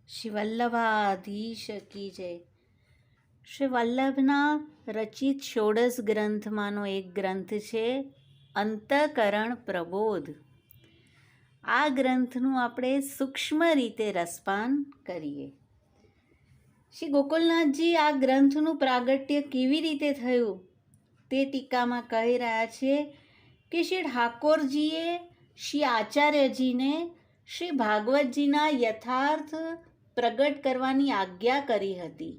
શ્રી વલ્લભાધીશ કી જય. શ્રી વલ્લભના રચિત ષોડશ ગ્રંથમાંનો એક ગ્રંથ છે અંતઃકરણ પ્રબોધ. આ ગ્રંથનું આપણે સૂક્ષ્મ રીતે રસપાન કરીએ. શ્રી ગોકુલનાથજી આ ગ્રંથનું પ્રાગટ્ય કેવી રીતે થયું તે ટીકામાં કહી રહ્યા છે કે શ્રી ઠાકોરજીએ શ્રી આચાર્યજીને શ્રી ભાગવતજીના યથાર્થ પ્રગટ કરવાની આજ્ઞા કરી હતી.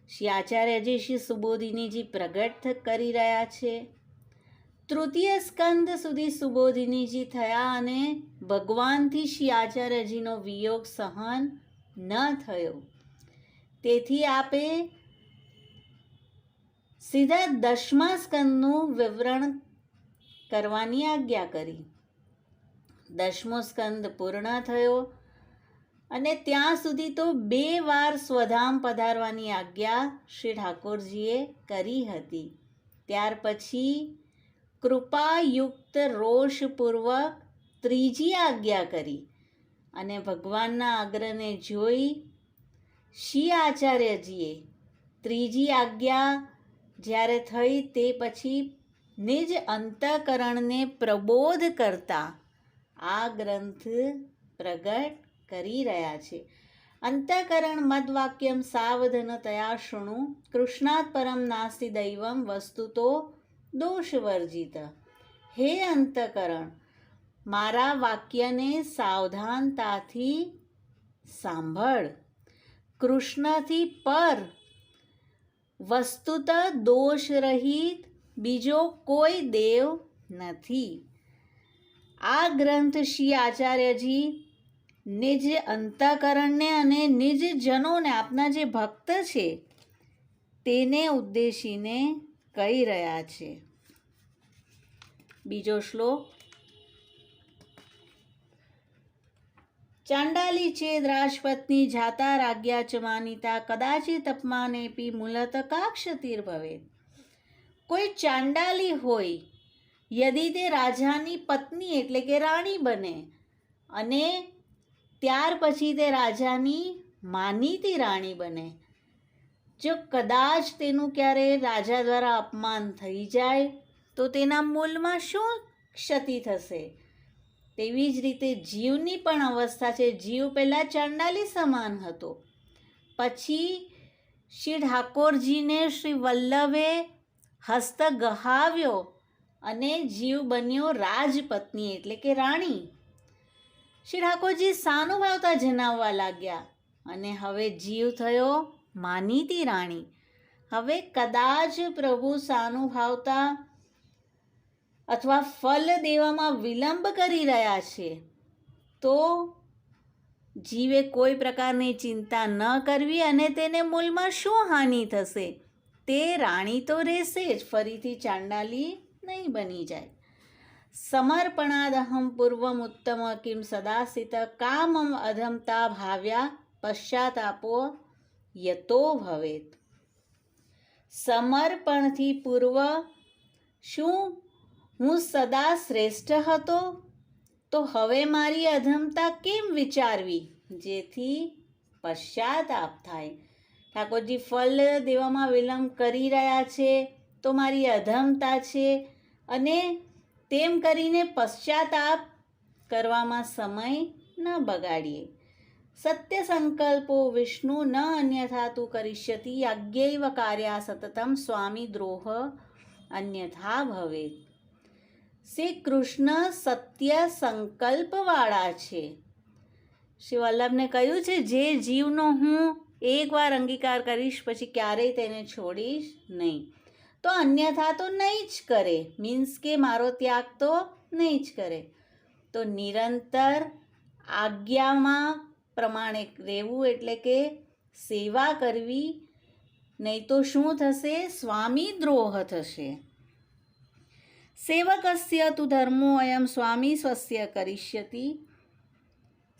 શ્રી આચાર્યજી શ્રી સુબોધિનીજી પ્રગટ કરી રહ્યા છે. તૃતીય સ્કંદ સુધી સુબોધિનીજી થયા અને ભગવાનથી શ્રી આચાર્યજીનો વિયોગ સહન ન થયો. તેથી આપે સીધા દસમા સ્કંદનું વિવરણ કરવાની આજ્ઞા કરી. દસમો સ્કંદ પૂર્ણ થયો અને ત્યાં સુધી તો 2 વાર સ્વધામ પધારવાની આજ્ઞા શ્રી ઠાકોરજીએ કરી હતી. ત્યાર પછી કૃપાયુક્ત રોષપૂર્વક ત્રીજી આજ્ઞા કરી અને ભગવાનના આગ્રહને જોઈ શ્રી આચાર્યજીએ ત્રીજી આજ્ઞા જ્યારે થઈ તે પછી નિજ અંતઃકરણને પ્રબોધ કરતા આ ગ્રંથ પ્રગટ કરી રહ્યા છે. અંતઃકરણ મદ્વાક્યમ સાવધનતયા શૃણુ કૃષ્ણાત પરમ નાસ્તિ દૈવમ વસ્તુતો દોષવર્જિત. હે અંતઃકરણ, મારા વાક્યને સાવધાનતાથી સાંભળ. કૃષ્ણથી પર વસ્તુત દોષરહિત બીજો કોઈ દેવ નથી. આ ગ્રંથ શ્રી આચાર્યજી નિજ અંતઃકરણને અને નિજ જનોને, આપના જે ભક્ત છે તેને ઉદ્દેશીને કહી રહ્યા છે. બીજો શ્લોક. ચાંડાલી ચેદ રાજપત્ની જાતા રાજ્યા ચ માનિતા કદાચિત અપમાનેપી મૂલત કાક્ષતિર્ભવેત. કોઈ ચાંડાલી હોય, યદિ તે રાજાની પત્ની એટલે કે રાણી બને અને ત્યાર પછી તે રાજાની માનીતી રાણી બને, જો કદાચ તેનું ક્યારે રાજા દ્વારા અપમાન થઈ જાય તો તેના મૂલમાં શું ક્ષતિ થશે? તેવી જ રીતે જીવની પણ અવસ્થા છે. જીવ પહેલાં ચાંડાલી સમાન હતો, પછી શ્રી ઠાકોરજીને શ્રી વલ્લભે હસ્ત ગહાવ્યો અને જીવ બન્યો રાજપત્ની એટલે કે રાણી. શ્રી ઠાકોરજી સાનુભાવતા જણાવવા લાગ્યા અને હવે જીવ થયો માનીતી રાણી. હવે કદાચ પ્રભુ સાનુભાવતા અથવા ફલ દેવામાં વિલંબ કરી રહ્યા છે તો જીવે કોઈ પ્રકારની ચિંતા ન કરવી અને તેને મૂલમાં શું હાનિ થશે? તે રાણી તો રહેશે જ, ફરીથી ચાંડાલી નહીં બની જાય. સમર્પણાદહમ પૂર્વમ ઉત્તમ કિમ સદાસિત કામમ અધમતા ભાવ્યા પશ્ચાતાપો યતો ભવેત. સમર્પણથી પૂર્વ શું હું સદા શ્રેષ્ઠ હતો? તો હવે મારી અધમતા કેમ વિચારવી જેથી પશ્ચાતાપ થાય? ઠાકોરજી ફલ દેવામાં વિલંબ કરી રહ્યા છે તો મારી અધમતા છે અને તેમ કરીને પશ્ચાતાપ કરવામાં સમય ન બગાડીએ. સત્ય સંકલ્પો વિષ્ણુ ન અન્યથા તું કરિષ્યતિ યજ્ઞૈવ કાર્યા સતતમ સ્વામી દ્રોહ અન્યથા ભવેત. શ્રી કૃષ્ણ સત્ય સંકલ્પવાળા છે. શ્રી વલ્લભને કહ્યું છે જે જીવનો હું એકવાર અંગીકાર કરીશ પછી ક્યારેય તેને છોડીશ નહીં, તો અન્યથા તો નહીં જ કરે, મીન્સ કે મારો ત્યાગ તો નહીં જ કરે. તો નિરંતર આજ્ઞામાં પ્રમાણે રહેવું એટલે કે સેવા કરવી, નહીં તો શું થશે? સ્વામી દ્રોહ થશે. સેવકસ્ય તુ ધર્મો અયમ સ્વામી સ્વસ્ય કરિષ્યતિ.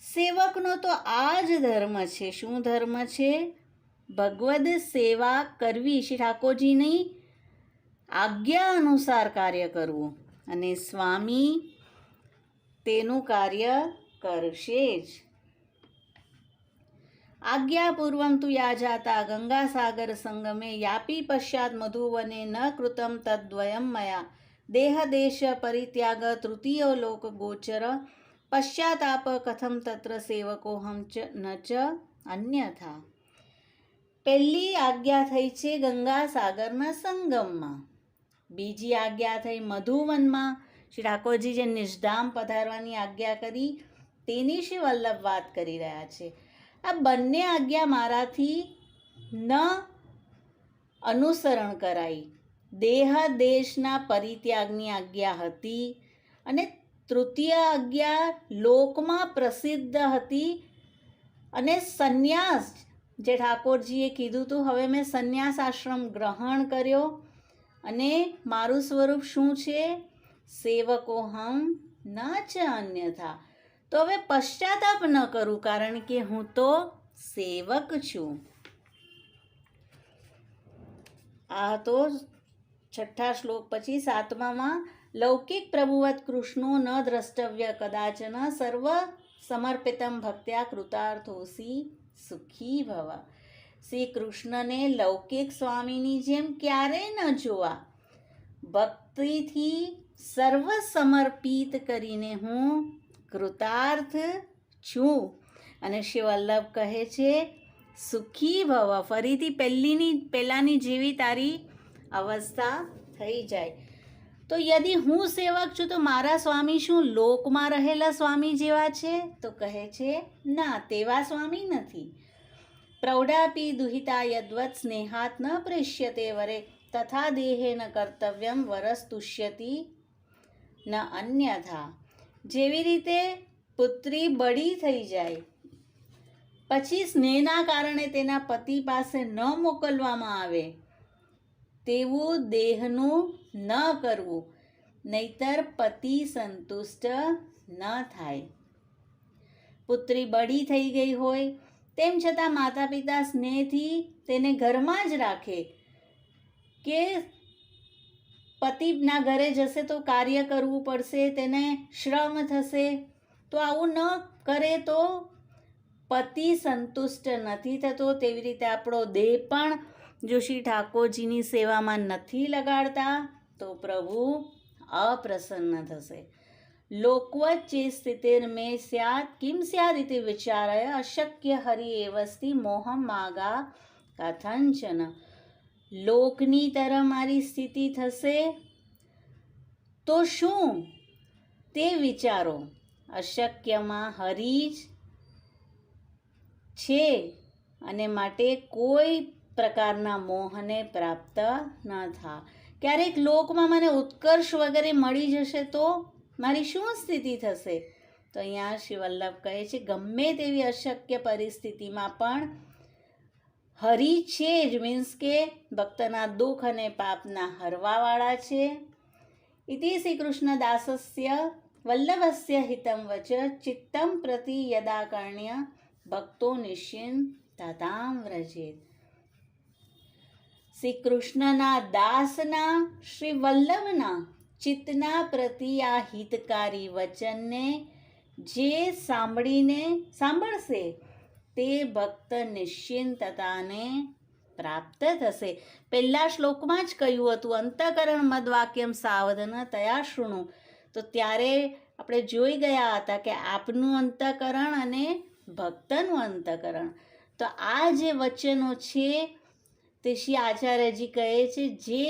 સેવકનો તો આ જ ધર્મ છે. શું ધર્મ છે? ભગવદ સેવા કરવી, શ્રી ઠાકોરજીની આજ્ઞા અનુસાર કાર્ય કરવું અને સ્વામી તેનું કાર્ય કરશે જ. आज्ञापूर्वं तु या जाता गङ्गासागरसङ्गमे यापि पश्चात् मधुवने न कृतं तद्वयं मया देहदेशपरित्याग तृतीयो लोकगोचर पश्चाताप कथं तत्र सेवकोऽहं च न च अन्यथा. પહેલી આજ્ઞા થઈ છે ગંગાસાગરના સંગમમાં, બીજી આજ્ઞા થઈ મધુવનમાં શ્રી ઠાકોરજી જે નિષ્ધામ પધારવાની આજ્ઞા કરી તેની શ્રી વલ્લભ વાત કરી રહ્યા છે. આ બંને આજ્ઞા મારાથી ન અનુસરણ કરાઈ. દેહ દેશના પરિત્યાગની આજ્ઞા હતી અને તૃતીય આજ્ઞા લોકમાં પ્રસિદ્ધ હતી અને સંન્યાસ જે ઠાકોરજીએ કીધું હતું, હવે મેં સંન્યાસ આશ્રમ ગ્રહણ કર્યો અને મારું સ્વરૂપ શું છે? સેવકોહમ ન ચ અન્યથા. તો હવે પશ્ચાતાપ ન કરું કારણ કે હું તો સેવક છું. આ તો 6 શ્લોક. પછી 7માં લૌકિક પ્રભુવત કૃષ્ણો ન દ્રષ્ટવ્ય કદાચન સર્વ સમર્પિતમ ભક્ત્યા કૃતાર્થોસી સુખી ભવ. શ્રી કૃષ્ણને લૌકિક સ્વામીની જેમ ક્યારેય ન જોવા, ભક્તિથી સર્વ સમર્પિત કરીને હું કૃતાર્થ છું. અને શ્રી વલ્લભ કહે છે સુખી ભવ. ફરીથી પહેલાંની જેવી તારી અવસ્થા થઈ જાય. તો યદિ હું સેવક છું તો મારા સ્વામી શું લોકમાં રહેલા સ્વામી જેવા છે? તો કહે છે ના, તેવા સ્વામી નથી. પ્રૌઢાપી દુહિતા યદ્વત સ્નેહાત ન પ્રેષ્યતે વરે તથા દેહે ન કર્તવ્યમ વરસ્તુષ્યતિ ન અન્યથા. જેવી રીતે પુત્રી બળી થઈ જાય પછી સ્નેહના કારણે તેના પતિ પાસે ન મોકલવામાં આવે તેવું દેહનું ન કરવું, નહીતર પતિ સંતુષ્ટ ન થાય. પુત્રી બળી થઈ ગઈ હોય તેમ છતાં માતા પિતા સ્નેહથી તેને ઘરમાં જ રાખે કે પતિના ઘરે જશે તો કાર્ય કરવું પડશે, તેને શ્રમ થશે, તો આવું ન કરે તો પતિ સંતુષ્ટ નથી થતો. તેવી રીતે આપણો દેહ પણ જો શ્રી ઠાકોરજીની સેવામાં નથી લગાડતા તો પ્રભુ અપ્રસન્ન થશે. લોકવચ્ચે સ્થિતિર્મે સ્યાત કિમ સ્યાદ ઇતિ વિચારય અશક્ય હરિ એવસ્તિ મોહમ માગા કથંચન. લોકની તરફ મારી સ્થિતિ થશે તો શું તે વિચારો. અશક્યમાં હરિ જ છે અને માટે કોઈ પ્રકારના મોહને પ્રાપ્ત ન થા. ક્યારેક લોકમાં મને ઉત્કર્ષ વગેરે મળી જશે તો મારી શું સ્થિતિ થશે? તો અહીંયા શ્રી વલ્લભ કહે છે ગમે તેવી અશક્ય પરિસ્થિતિમાં પણ હરિ છે જ, મીન્સ કે ભક્તના દુઃખ અને પાપના હરવાવાળા છે. ઇતિ શ્રી કૃષ્ણદાસસ્ય વલ્લભસ્ય હિતમ વચ ચિત્તમ પ્રતિ યદા કર્ણ્ય ભક્તો નિશ્ચિંતતામ વ્રજેત. શ્રી કૃષ્ણના દાસના શ્રી વલ્લભના ચિત્તના પ્રતિ આ હિતકારી વચનને જે સાંભળશે તે ભક્ત નિશ્ચિંતતાને પ્રાપ્ત થશે. પહેલા શ્લોકમાં જ કહ્યું હતું અંતઃકરણ મદવાક્યમ સાવધન તયા શૃણુ. તો ત્યારે આપણે જોઈ ગયા હતા કે આપનું અંતઃકરણ અને ભક્તનું અંતઃકરણ. તો આ જે વચનો છે તે શ્રી આચાર્યજી કહે છે જે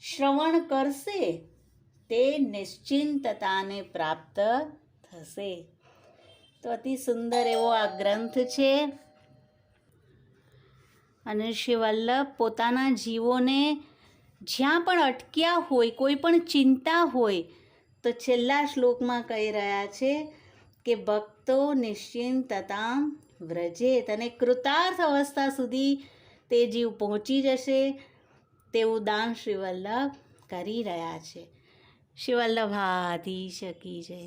શ્રવણ કરશે તે નિશ્ચિંતતાને પ્રાપ્ત થશે. તો અતિ સુંદર એવો આ ગ્રંથ છે અને શ્રી વલ્લભ પોતાના જીવોને જ્યાં પણ અટક્યા હોય, કોઈ પણ ચિંતા હોય, તો છેલ્લા શ્લોકમાં કહી રહ્યા છે કે ભક્તો નિશ્ચિંતતામ વ્રજેત. અને કૃતાર્થ અવસ્થા સુધી તે જીવ પહોંચી જશે તેવું દાન શ્રી વલ્લભ કરી રહ્યા છે. શ્રી વલ્લભાધીશ કી જય.